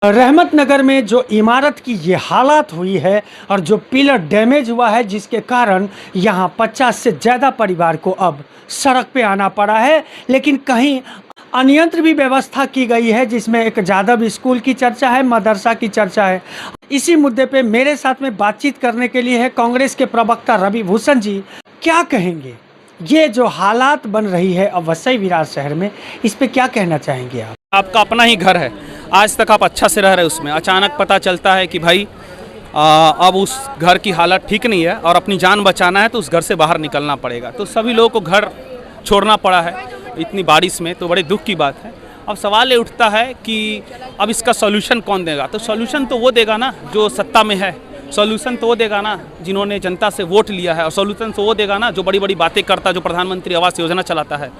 रहमत नगर में जो इमारत की ये हालत हुई है और जो पिलर डैमेज हुआ है, जिसके कारण यहाँ 50 से ज़्यादा परिवार को अब सड़क पे आना पड़ा है। लेकिन कहीं अन्यत्र भी व्यवस्था की गई है, जिसमें एक जादव स्कूल की चर्चा है, मदरसा की चर्चा है। इसी मुद्दे पे मेरे साथ में बातचीत करने के लिए है कांग्रेस के प्रवक्ता रवि भूषण जी। क्या कहेंगे ये जो हालात बन रही है अब वसई विरार शहर में, इस पे क्या कहना चाहेंगे आप? आपका अपना ही घर है, आज तक आप अच्छा से रह रहे उसमें, अचानक पता चलता है कि भाई अब उस घर की हालत ठीक नहीं है और अपनी जान बचाना है तो उस घर से बाहर निकलना पड़ेगा। तो सभी लोगों को घर छोड़ना पड़ा है इतनी बारिश में, तो बड़े दुख की बात है। अब सवाल ये उठता है कि अब इसका सॉल्यूशन कौन देगा? तो सॉल्यूशन तो वो देगा ना जो सत्ता में है, सॉल्यूशन तो वो देगा ना जिन्होंने जनता से वोट लिया है, और सॉल्यूशन तो वो देगा ना जो बड़ी बड़ी बातें करता, जो प्रधानमंत्री आवास योजना चलाता है।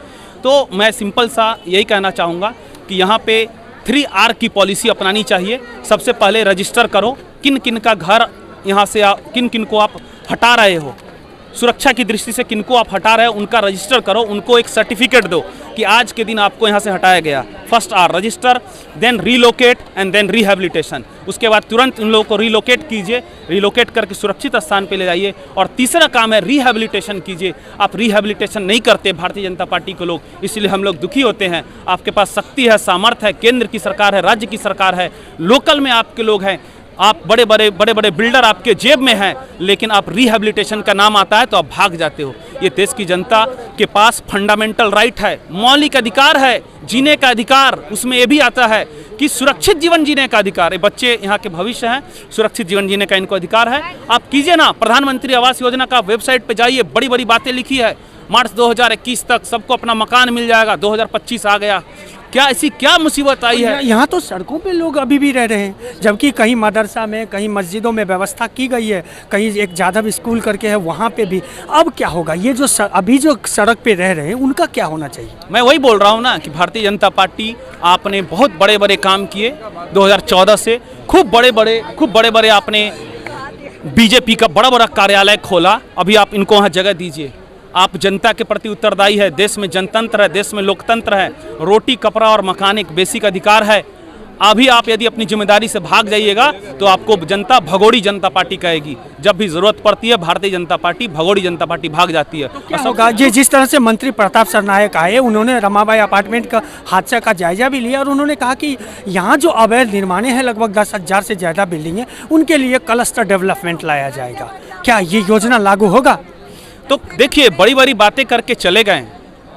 तो मैं सिंपल सा यही कहना चाहूँगा कि यहाँ पे 3R की पॉलिसी अपनानी चाहिए। सबसे पहले रजिस्टर करो किन किन का घर यहाँ से किन किन को आप हटा रहे हो, सुरक्षा की दृष्टि से किनको आप हटा रहे हो उनका रजिस्टर करो, उनको एक सर्टिफिकेट दो कि आज के दिन आपको यहाँ से हटाया गया। First R register, then relocate and then rehabilitation. उसके बाद तुरंत उन लोगों को रीलोकेट कीजिए, रीलोकेट करके सुरक्षित स्थान पे ले जाइए। और तीसरा काम है रिहेबिलिटेशन कीजिए। आप रिहेबिलिटेशन नहीं करते भारतीय जनता पार्टी के लोग, इसलिए हम लोग दुखी होते हैं। आपके पास शक्ति है, सामर्थ्य है, केंद्र की सरकार है, राज्य की सरकार है, लोकल में आपके लोग हैं, आप बड़े बड़े बिल्डर आपके जेब में हैं, लेकिन आप रिहेबिलिटेशन का नाम आता है तो आप भाग जाते हो। ये देश की जनता के पास फंडामेंटल राइट है, मौलिक अधिकार है, जीने का अधिकार। उसमें ये भी आता है कि सुरक्षित जीवन जीने का अधिकार। ये बच्चे यहाँ के भविष्य हैं, सुरक्षित जीवन जीने का इनको अधिकार है। आप कीजिए ना, प्रधानमंत्री आवास योजना का वेबसाइट पे जाइए, बड़ी बड़ी बातें लिखी है। मार्च 2021 तक सबको अपना मकान मिल जाएगा, 2025 आ गया, क्या ऐसी क्या मुसीबत आई है? यहाँ तो सड़कों पे लोग अभी भी रह रहे हैं, जबकि कहीं मदरसा में, कहीं मस्जिदों में व्यवस्था की गई है, कहीं एक जादव स्कूल करके है वहाँ पे भी। अब क्या होगा? ये जो अभी जो सड़क पे रह रहे हैं उनका क्या होना चाहिए? मैं वही बोल रहा हूँ ना कि भारतीय जनता पार्टी आपने बहुत बड़े बड़े काम किए 2014 से, खूब बड़े बड़े आपने बीजेपी का बड़ा कार्यालय खोला। अभी आप इनको वहाँ जगह दीजिए। आप जनता के प्रति उत्तरदायी है। देश में जनतंत्र है, देश में लोकतंत्र है, रोटी कपड़ा और मकान एक बेसिक अधिकार है। अभी आप यदि अपनी जिम्मेदारी से भाग जाइएगा तो आपको जनता भगोड़ी जनता पार्टी कहेगी। जब भी जरूरत पड़ती है भारतीय जनता पार्टी, भगोड़ी जनता पार्टी भाग जाती है। तो क्या होगा? जिस तरह से मंत्री प्रताप सरनायक आए, उन्होंने रमाबाई अपार्टमेंट का हादसा का जायजा भी लिया और उन्होंने कहा कि यहाँ जो अवैध निर्माण है, लगभग 10,000 से ज़्यादा बिल्डिंग है, उनके लिए क्लस्टर डेवलपमेंट लाया जाएगा। क्या ये योजना लागू होगा? तो देखिए, बड़ी बड़ी बातें करके चले गए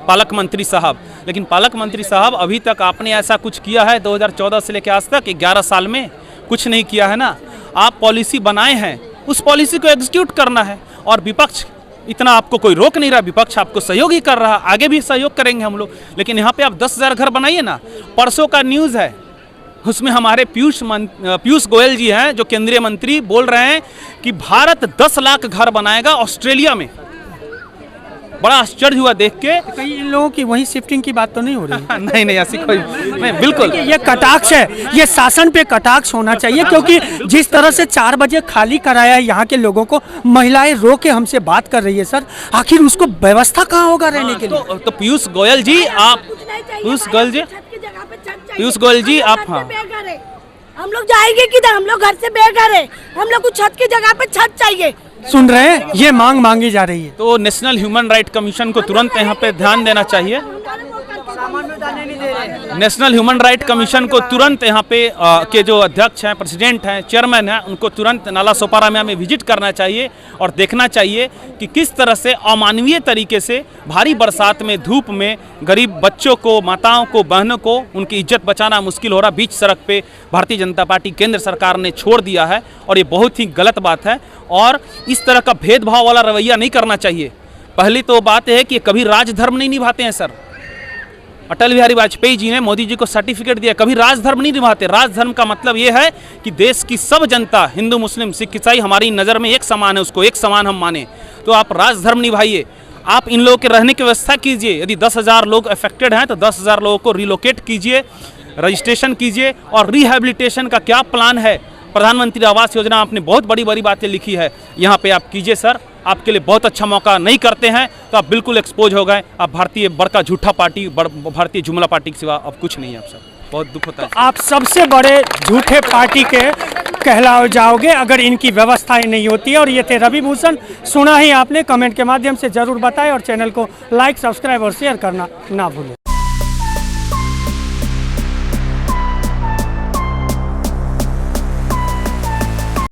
पालक मंत्री साहब, लेकिन पालक मंत्री साहब अभी तक आपने ऐसा कुछ किया है 2014 से लेकर आज तक 11 साल में कुछ नहीं किया है ना। आप पॉलिसी बनाए हैं, उस पॉलिसी को एग्जीक्यूट करना है। और विपक्ष इतना आपको कोई रोक नहीं रहा, विपक्ष आपको सहयोग ही कर रहा, आगे भी सहयोग करेंगे हम लोग। लेकिन यहाँ पे आप 10,000 घर बनाइए ना। परसों का न्यूज़ है, उसमें हमारे पीयूष गोयल जी हैं जो केंद्रीय मंत्री, बोल रहे हैं कि भारत 10 लाख घर बनाएगा ऑस्ट्रेलिया में। बड़ा आश्चर्य हुआ देख के। कहीं इन लोगों की वहीं शिफ्टिंग की बात तो नहीं हो रही? नहीं ऐसी कोई नहीं, बिल्कुल। ये कटाक्ष है, ये शासन पे कटाक्ष होना चाहिए, क्योंकि जिस तरह से 4 बजे खाली कराया है यहाँ के लोगों को, महिलाएं रो के हमसे बात कर रही है। सर, आखिर उसको व्यवस्था कहाँ होगा रहने के लिए? तो पीयूष गोयल जी आप, पीयूष गोयल जी आप, हाँ, हम लोग जाएंगे किधर? हम लोग घर से बेघर है, हम लोग को छत की जगह पे छत चाहिए। सुन रहे हैं, ये मांग मांगी जा रही है। तो नेशनल ह्यूमन राइट कमीशन को तुरंत यहाँ पे ध्यान देना चाहिए। नेशनल ह्यूमन राइट कमीशन को तुरंत यहाँ पे के जो अध्यक्ष हैं, प्रेसिडेंट हैं, चेयरमैन हैं, उनको तुरंत नाला सोपारा में हमें विजिट करना चाहिए और देखना चाहिए कि किस तरह से अमानवीय तरीके से भारी बरसात में, धूप में गरीब बच्चों को, माताओं को, बहनों को उनकी इज्जत बचाना मुश्किल हो रहा। बीच सड़क पे भारतीय जनता पार्टी केंद्र सरकार ने छोड़ दिया है और ये बहुत ही गलत बात है। और इस तरह का भेदभाव वाला रवैया नहीं करना चाहिए। पहली तो बात है कि कभी राजधर्म नहीं निभाते हैं सर। अटल बिहारी वाजपेयी जी ने मोदी जी को सर्टिफिकेट दिया, कभी राजधर्म नहीं निभाते। राजधर्म का मतलब ये है कि देश की सब जनता, हिंदू, मुस्लिम, सिख, ईसाई हमारी नज़र में एक समान है, उसको एक समान हम माने। तो आप राजधर्म निभाइए, आप इन लोगों के रहने की व्यवस्था कीजिए। यदि 10,000 लोग अफेक्टेड हैं तो 10,000 लोगों को रिलोकेट कीजिए, रजिस्ट्रेशन कीजिए। और रिहेबिलिटेशन का क्या प्लान है? प्रधानमंत्री आवास योजना आपने बहुत बड़ी बड़ी बातें लिखी है, यहाँ पे आप कीजिए सर। आपके लिए बहुत अच्छा मौका, नहीं करते हैं तो आप बिल्कुल एक्सपोज हो गए। आप भारतीय बड़का झूठा पार्टी, भारतीय जुमला पार्टी के सिवा अब कुछ नहीं है आप सर। बहुत दुख होता है। आप सबसे बड़े झूठे पार्टी के कहलाओ जाओगे अगर इनकी व्यवस्थाएं नहीं होती है। और ये थे रवि भूषण, सुना ही आपने, कमेंट के माध्यम से ज़रूर बताएं और चैनल को लाइक, सब्सक्राइब और शेयर करना ना भूलें।